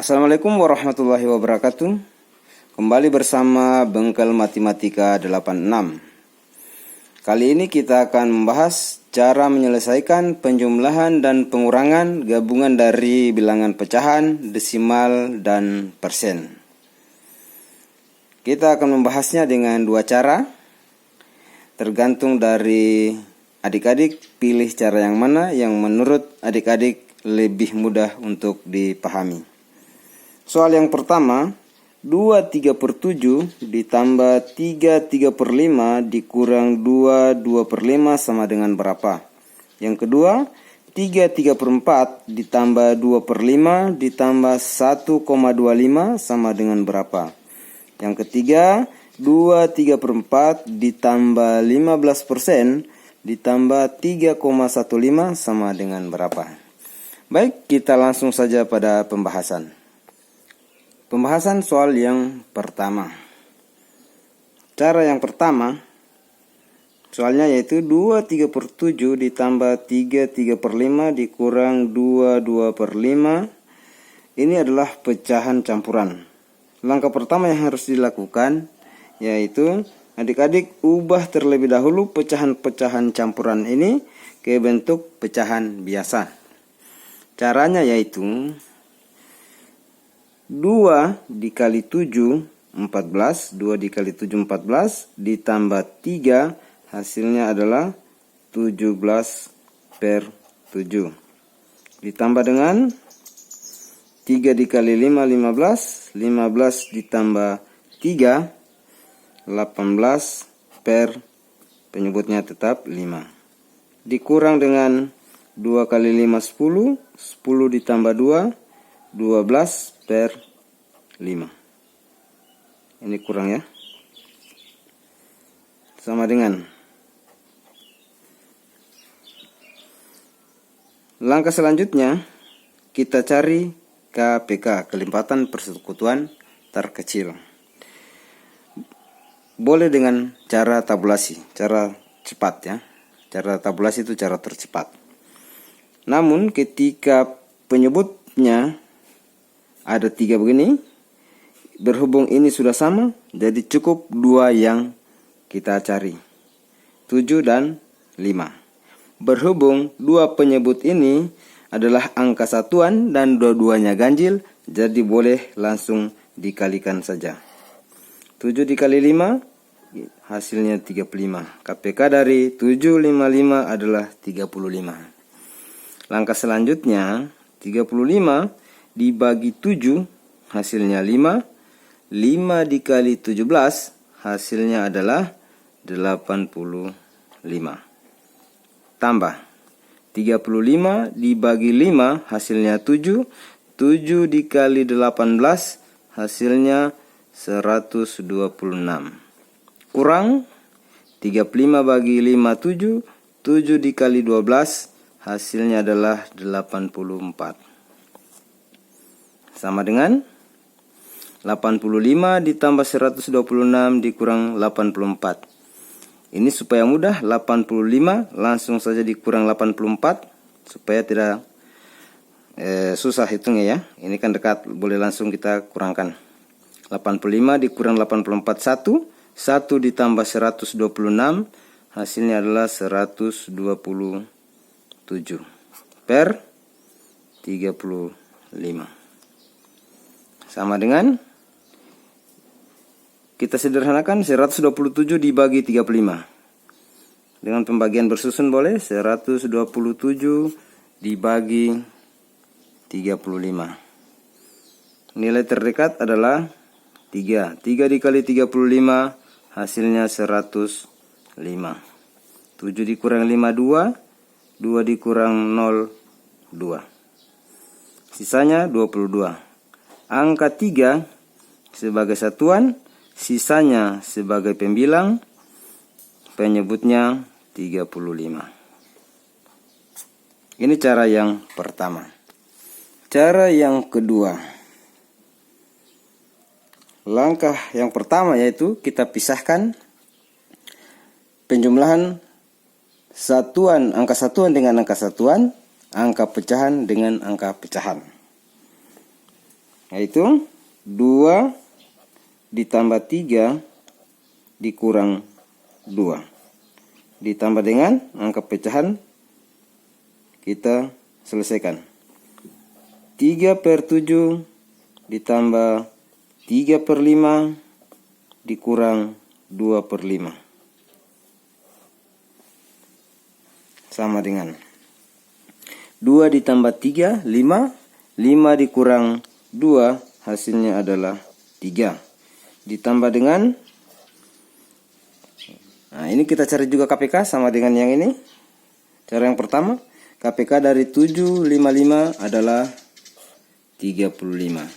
Assalamualaikum warahmatullahi wabarakatuh. Kembali bersama Bengkel Matematika 86. Kali ini kita akan membahas cara menyelesaikan penjumlahan dan pengurangan gabungan dari bilangan pecahan, desimal, dan persen. Kita akan membahasnya dengan dua cara. Tergantung dari adik-adik pilih cara yang mana yang menurut adik-adik lebih mudah untuk dipahami. Soal yang pertama, 2/3/7 ditambah 3/3/5 dikurang 2/2/5 sama dengan berapa? Yang kedua, 3/3/4 ditambah 2/5 ditambah 1,25 sama dengan berapa? Yang ketiga, 2/3/4 ditambah 15% ditambah 3,15 sama dengan berapa? Baik, kita langsung saja pada pembahasan. Pembahasan soal yang pertama. Cara yang pertama, soalnya yaitu 2/3/7 ditambah 3/3/5 dikurang 2/2/5. Ini adalah pecahan campuran. Langkah pertama yang harus dilakukan yaitu adik-adik ubah terlebih dahulu pecahan-pecahan campuran ini ke bentuk pecahan biasa. Caranya yaitu 2 dikali 7, 14. 2 dikali 7, 14. Ditambah 3, hasilnya adalah 17/7. Ditambah dengan 3 dikali 5, 15. 15 ditambah 3, 18 per penyebutnya tetap 5. Dikurang dengan 2 kali 5, 10. 10 ditambah 2, 12 per 5. Ini kurang ya. Sama dengan. Langkah selanjutnya kita cari KPK, kelipatan persekutuan terkecil. Boleh dengan cara tabulasi, cara cepat ya. Cara tabulasi itu cara tercepat. Namun ketika penyebutnya ada 3 begini, berhubung ini sudah sama, jadi cukup 2 yang kita cari, 7 dan 5. Berhubung 2 penyebut ini adalah angka satuan dan dua-duanya ganjil, jadi boleh langsung dikalikan saja. 7 dikali 5 hasilnya 35. KPK dari 755 adalah 35. Langkah selanjutnya 35 dibagi 7 hasilnya 5. 5 dikali 17 hasilnya adalah 85. Tambah 35 dibagi 5 hasilnya 7. 7 dikali 18 hasilnya 126. Kurang 35 bagi 5 7. 7 dikali 12 hasilnya adalah 84. Sama dengan 85 ditambah 126 dikurang 84. Ini supaya mudah, 85 langsung saja dikurang 84 supaya tidak susah hitungnya ya. Ini kan dekat, boleh langsung kita kurangkan. 85 dikurang 84 1. 1 ditambah 126 hasilnya adalah 127 per 35. Sama dengan, kita sederhanakan 127 dibagi 35. Dengan pembagian bersusun boleh, 127 dibagi 35. Nilai terdekat adalah 3. 3 dikali 35 hasilnya 105. 7 dikurang 5 2. 2 dikurang 0 2. Sisanya 22. Angka 3 sebagai satuan, sisanya sebagai pembilang, penyebutnya 35. Ini cara yang pertama. Cara yang kedua. Langkah yang pertama yaitu kita pisahkan penjumlahan satuan, angka satuan dengan angka satuan, angka pecahan dengan angka pecahan. yaitu 2 ditambah 3 dikurang 2. Ditambah dengan angka pecahan, kita selesaikan. 3/7 ditambah 3/5 dikurang 2/5. Sama dengan 2 ditambah 3, 5. 5 dikurang 2, hasilnya adalah 3. Ditambah dengan, nah ini kita cari juga KPK sama dengan yang ini. Cara yang pertama, KPK dari 755 adalah 35.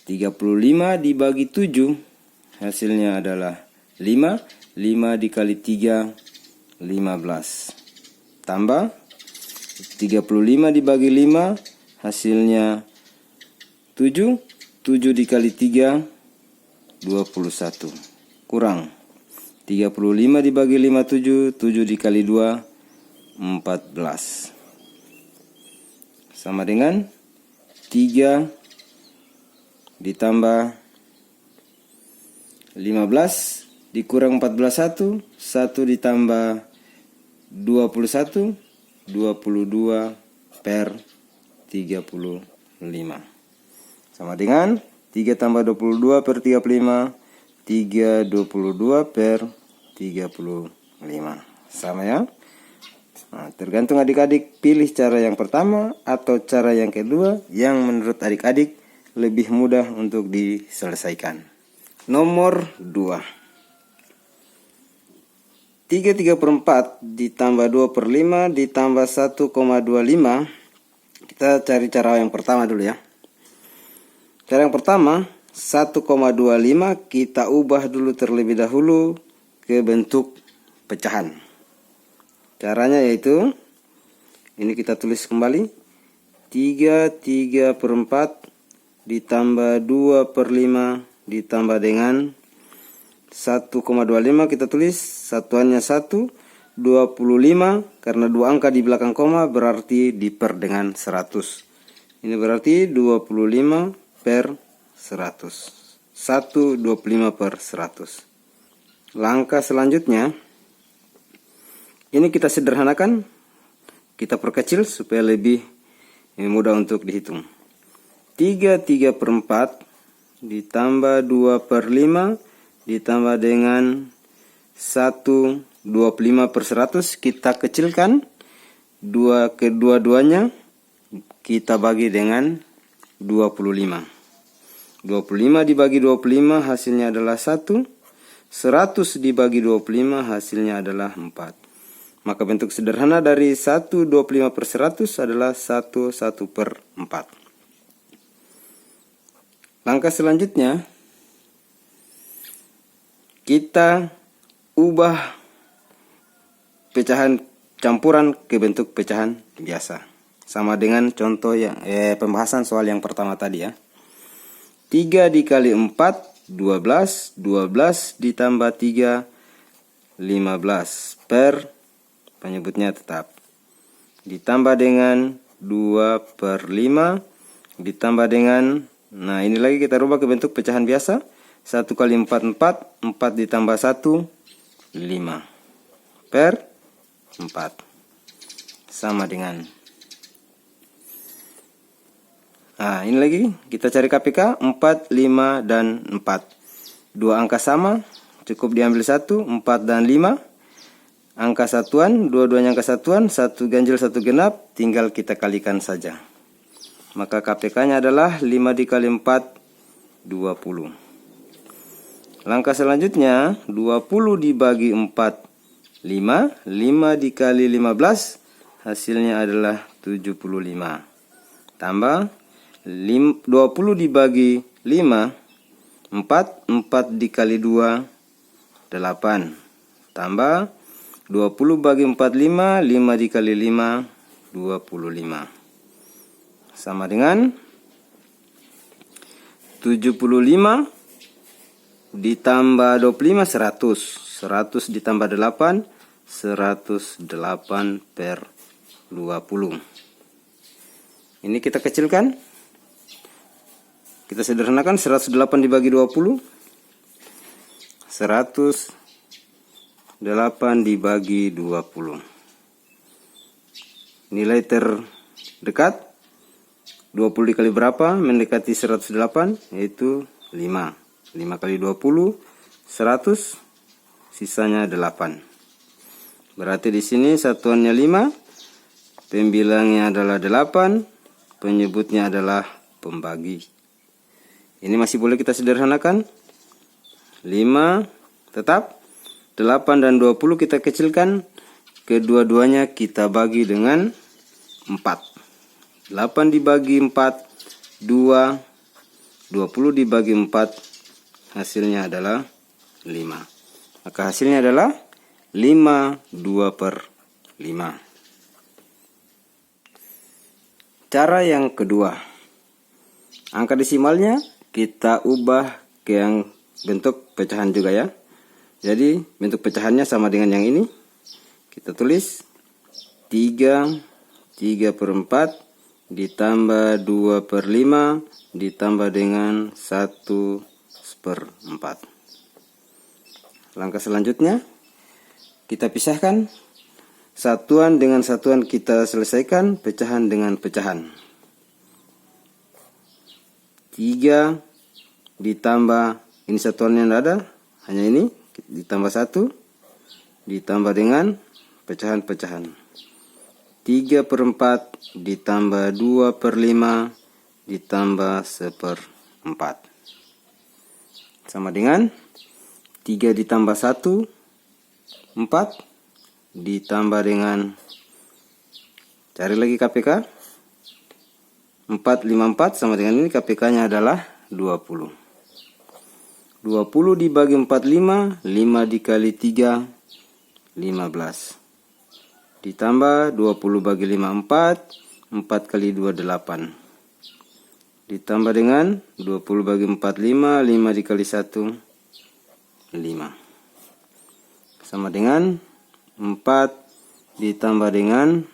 35 dibagi 7, hasilnya adalah 5. 5 dikali 3, 15. Tambah 35 dibagi 5, hasilnya 7. 7 dikali 3, 21. Kurang 35 dibagi 5, 7. 7 dikali 2, 14. Sama dengan 3 ditambah 15 dikurang 14, 1 ditambah 21, 22 per 35. Sama dengan 3 tambah 22 per 35, 322 per 35. Sama ya. Nah, tergantung adik-adik pilih cara yang pertama atau cara yang kedua yang menurut adik-adik lebih mudah untuk diselesaikan. Nomor 2. 3/4 ditambah 2/5 ditambah 1,25. Kita cari cara yang pertama dulu ya. Cara yang pertama, 1,25 kita ubah dulu terlebih dahulu ke bentuk pecahan. Caranya yaitu, ini kita tulis kembali. 3/4 ditambah 2/5 ditambah dengan 1,25, kita tulis satuannya 1, 25, karena 2 angka di belakang koma berarti diper dengan 100. Ini berarti 25 per 100. 125 per 100. Langkah selanjutnya, ini kita sederhanakan, kita perkecil supaya lebih mudah untuk dihitung. 3/4 ditambah 2/5 ditambah dengan 125 per 100, kita kecilkan. Kedua-duanya kita bagi dengan 25. 25 dibagi 25 hasilnya adalah 1. 100 dibagi 25 hasilnya adalah 4. Maka bentuk sederhana dari 125 per 100 adalah 1/4. Langkah selanjutnya, kita ubah pecahan campuran ke bentuk pecahan biasa. Sama dengan contoh yang pembahasan soal yang pertama tadi ya. 3 dikali 4, 12. 12 ditambah 3, 15 per, penyebutnya tetap. Ditambah dengan 2/5 ditambah dengan, nah ini lagi kita rubah ke bentuk pecahan biasa. 1 kali 4, 4. 4 ditambah 1, 5 per 4. Sama dengan, nah ini lagi kita cari KPK. 4, 5, dan 4. 2 angka sama, cukup diambil 1, 4 dan 5. Angka satuan, dua-duanya angka satuan, 1 ganjil 1 genap, tinggal kita kalikan saja. Maka KPK-nya adalah 5 dikali 4, 20. Langkah selanjutnya, 20 dibagi 4, 5. 5 dikali 15, hasilnya adalah 75. Tambah 20 dibagi 5, 4. 4 dikali 2, 8. Tambah 20 bagi 4, 5. 5 dikali 5, 25. Sama dengan 75 ditambah 25, 100. 100 ditambah 8, 108 per 20. Ini kita kecilkan. Kita sederhanakan 108 dibagi 20. 108 dibagi 20. Nilai terdekat 20 dikali berapa mendekati 108, yaitu 5. 5 kali 20 100, sisanya 8. Berarti di sini satuannya 5, pembilangnya adalah 8, penyebutnya adalah pembagi. Ini masih boleh kita sederhanakan. 5 tetap, 8 dan 20 kita kecilkan, kedua-duanya kita bagi dengan 4. 8 dibagi 4 2, 20 dibagi 4, hasilnya adalah 5. Maka hasilnya adalah 5 2/5. Cara yang kedua, angka desimalnya kita ubah ke yang bentuk pecahan juga ya. Jadi bentuk pecahannya sama dengan yang ini. Kita tulis 3/4 ditambah 2/5 ditambah dengan 1/4. Langkah selanjutnya kita pisahkan. Satuan dengan satuan kita selesaikan, pecahan dengan pecahan. 3 ditambah, ini satuannya tidak ada, hanya ini, ditambah 1, ditambah dengan pecahan-pecahan. 3/4 ditambah 2/5 ditambah 1/4. Sama dengan 3 ditambah 1, 4, ditambah dengan, cari lagi KPK, 4/54 sama dengan ini, KPK-nya adalah 20. 20 dibagi 45, 5 dikali 3, 15. Ditambah 20 bagi 5, 4, 4 kali 2, 8. Ditambah dengan 20 bagi 4, 5, 5 dikali 1, 5. Sama dengan 4 ditambah dengan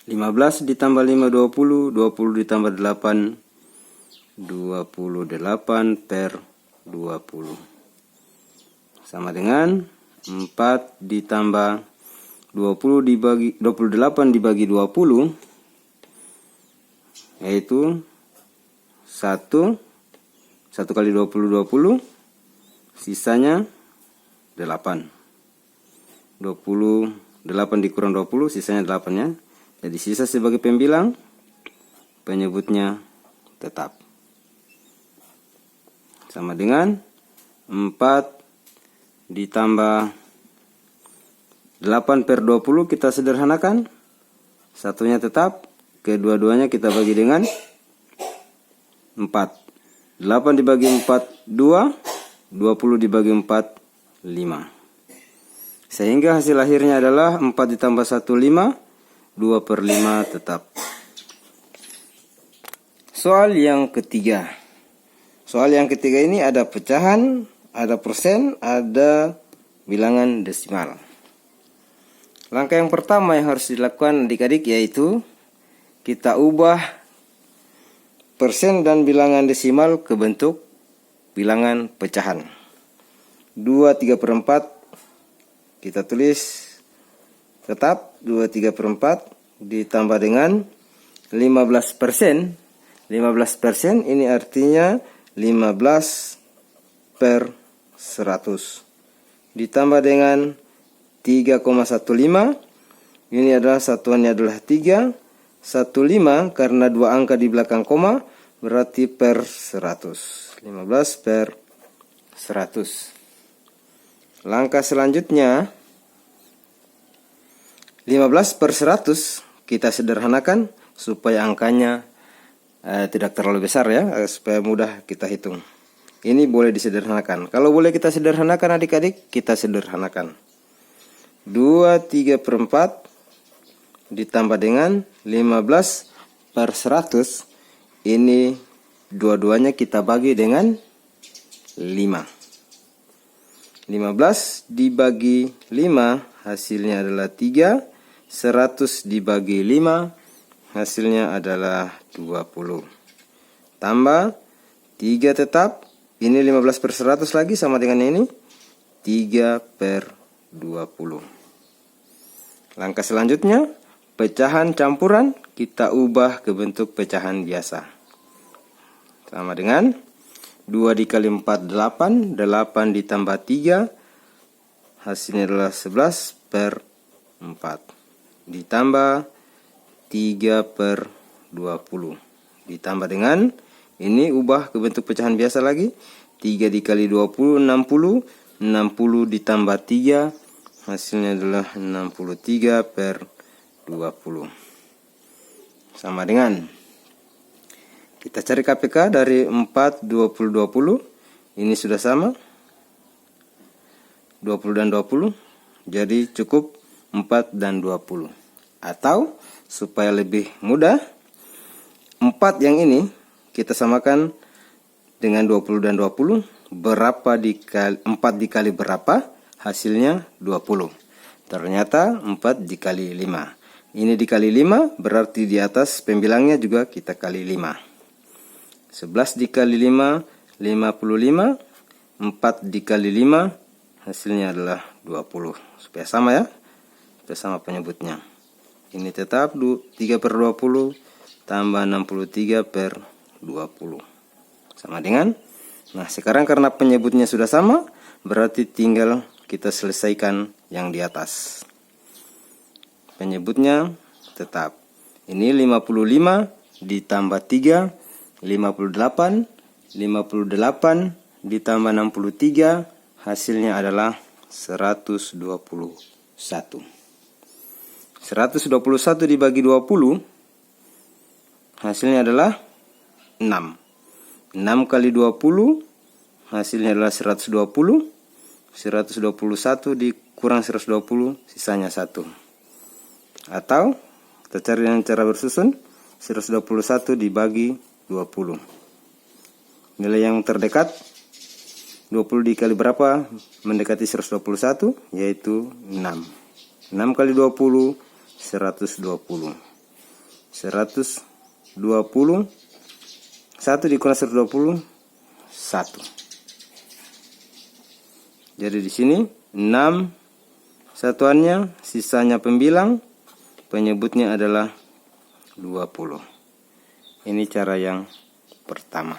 15 ditambah 5, 20, 20 ditambah 8, 28/20. Sama dengan 4 ditambah 20 dibagi 28 dibagi 20, yaitu 1 kali 20, sisanya 8. 28 dikurang 20, sisanya 8 ya. Jadi sisa sebagai pembilang, penyebutnya tetap. Sama dengan 4 ditambah 8/20 kita sederhanakan. Satunya tetap, kedua-duanya kita bagi dengan 4. 8 dibagi 4, 2. 20 dibagi 4, 5. Sehingga hasil akhirnya adalah 4 ditambah 1, 5. 2/5 tetap. Soal yang ketiga. Soal yang ketiga ini ada pecahan, ada persen, ada bilangan desimal. Langkah yang pertama yang harus dilakukan adik-adik yaitu kita ubah persen dan bilangan desimal ke bentuk bilangan pecahan. 2/3/4 kita tulis tetap 2/3/4 ditambah dengan 15%. 15% ini artinya 15/100 ditambah dengan 3,15. Ini adalah satuannya adalah 3. 15 karena 2 angka di belakang koma berarti per 100. 15/100. Langkah selanjutnya 15/100 kita sederhanakan supaya angkanya tidak terlalu besar ya, supaya mudah kita hitung. Ini boleh disederhanakan. Kalau boleh kita sederhanakan adik-adik, kita sederhanakan. 2/3/4 ditambah dengan 15/100. Ini dua-duanya kita bagi dengan 5. 15 dibagi 5 hasilnya adalah 3. 100 dibagi 5 hasilnya adalah 20. tambah 3 tetap, ini 15/100 lagi sama dengan ini 3/20. Langkah selanjutnya, pecahan campuran kita ubah ke bentuk pecahan biasa. Sama dengan 2 dikali 4 8, 8 ditambah 3 hasilnya adalah 11/4 ditambah 3/20 ditambah dengan ini ubah ke bentuk pecahan biasa lagi, 3 dikali 20 60, 60 ditambah 3 hasilnya adalah 63/20 sama dengan kita cari KPK dari 4 20 20, ini sudah sama 20 dan 20, jadi cukup 4 dan 20. Atau supaya lebih mudah, 4 yang ini kita samakan dengan 20 dan 20, berapa dikali 4 dikali berapa, hasilnya 20. Ternyata 4 dikali 5. Ini dikali 5, berarti di atas pembilangnya juga kita kali 5. 11 dikali 5, 55. 4 dikali 5, hasilnya adalah 20. Supaya sama ya, supaya sama penyebutnya. Ini tetap 3/20 tambah 63/20 sama dengan. Nah sekarang karena penyebutnya sudah sama, berarti tinggal kita selesaikan yang di atas. Penyebutnya tetap. Ini 55 ditambah 3, 58. 58 ditambah 63, hasilnya adalah 121. 121 dibagi 20, hasilnya adalah 6. 6 kali 20, hasilnya adalah 120. 121 dikurang 120, sisanya 1. Atau kita cari dengan cara bersusun, 121 dibagi 20. Nilai yang terdekat 20 dikali berapa mendekati 121, yaitu 6. 6 kali 20, 120. 120, 1 dikurang 120, 1. Jadi di sini 6 satuannya, sisanya pembilang, penyebutnya adalah 20. Ini cara yang pertama.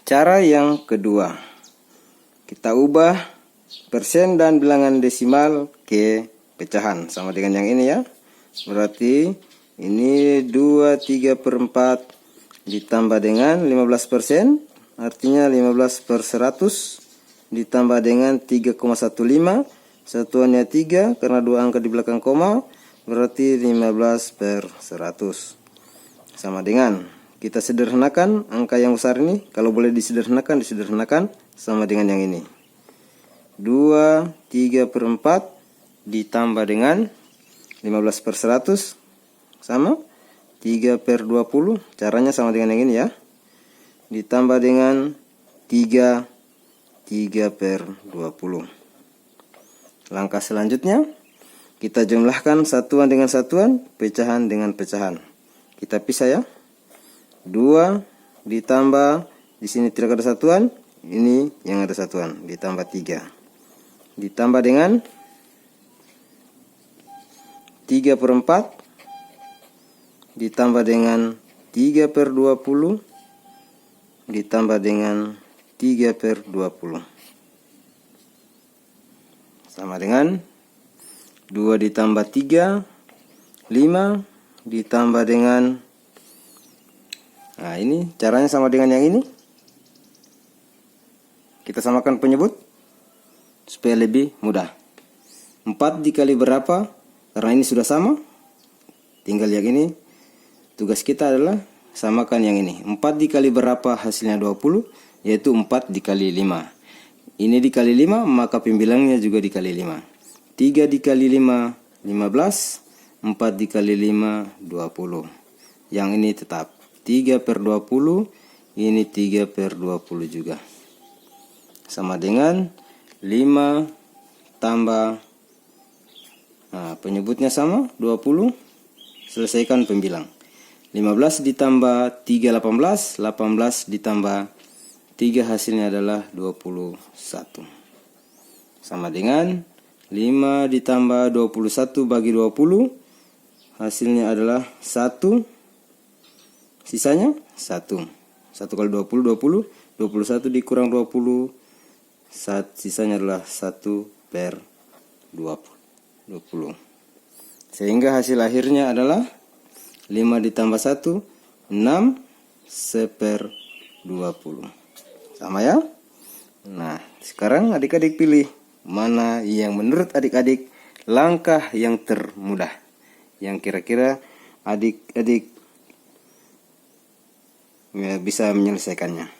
Cara yang kedua, kita ubah persen dan bilangan desimal ke pecahan sama dengan yang ini ya. Berarti ini 23/4 ditambah dengan 15%, artinya 15/100 ditambah dengan 3,15, satuannya 3 karena 2 angka di belakang koma, berarti 15/100 sama dengan, kita sederhanakan angka yang besar ini, kalau boleh disederhanakan sama dengan yang ini. 23/4 ditambah dengan 15/100 sama 3/20, caranya sama dengan yang ini ya. Ditambah dengan 3/20. Langkah selanjutnya, kita jumlahkan satuan dengan satuan, pecahan dengan pecahan. Kita pisah ya. 2 ditambah, di sini tidak ada satuan, ini yang ada satuan, ditambah 3. Ditambah dengan 3/4 ditambah dengan 3/20 ditambah dengan 3/20 sama dengan 2 ditambah 3, 5 ditambah dengan, nah ini caranya sama dengan yang ini. Kita samakan penyebut supaya lebih mudah. 4 dikali berapa, karena ini sudah sama, tinggal yang ini. Tugas kita adalah samakan yang ini. 4 dikali berapa hasilnya 20, yaitu 4 dikali 5. Ini dikali 5, maka pembilangnya juga dikali 5. 3 dikali 5, 15. 4 dikali 5, 20. Yang ini tetap 3/20, ini 3/20 juga. Sama dengan 5 tambah, nah penyebutnya sama, 20. selesaikan pembilang. 15 ditambah 3 18, 18 ditambah 3 hasilnya adalah 21. Sama dengan 5 ditambah 21 bagi 20, hasilnya adalah 1. Sisanya 1. 1 kali 20, 20. 21 dikurang 20, sisanya adalah 1/20. Sehingga hasil akhirnya adalah 5 ditambah 1, 6 1/20. Sama ya? Nah, sekarang adik-adik pilih mana yang menurut adik-adik langkah yang termudah, yang kira-kira adik-adik bisa menyelesaikannya.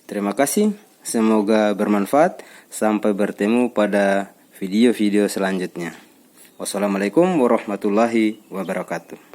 Terima kasih, semoga bermanfaat. Sampai bertemu pada video-video selanjutnya. Wassalamualaikum warahmatullahi wabarakatuh.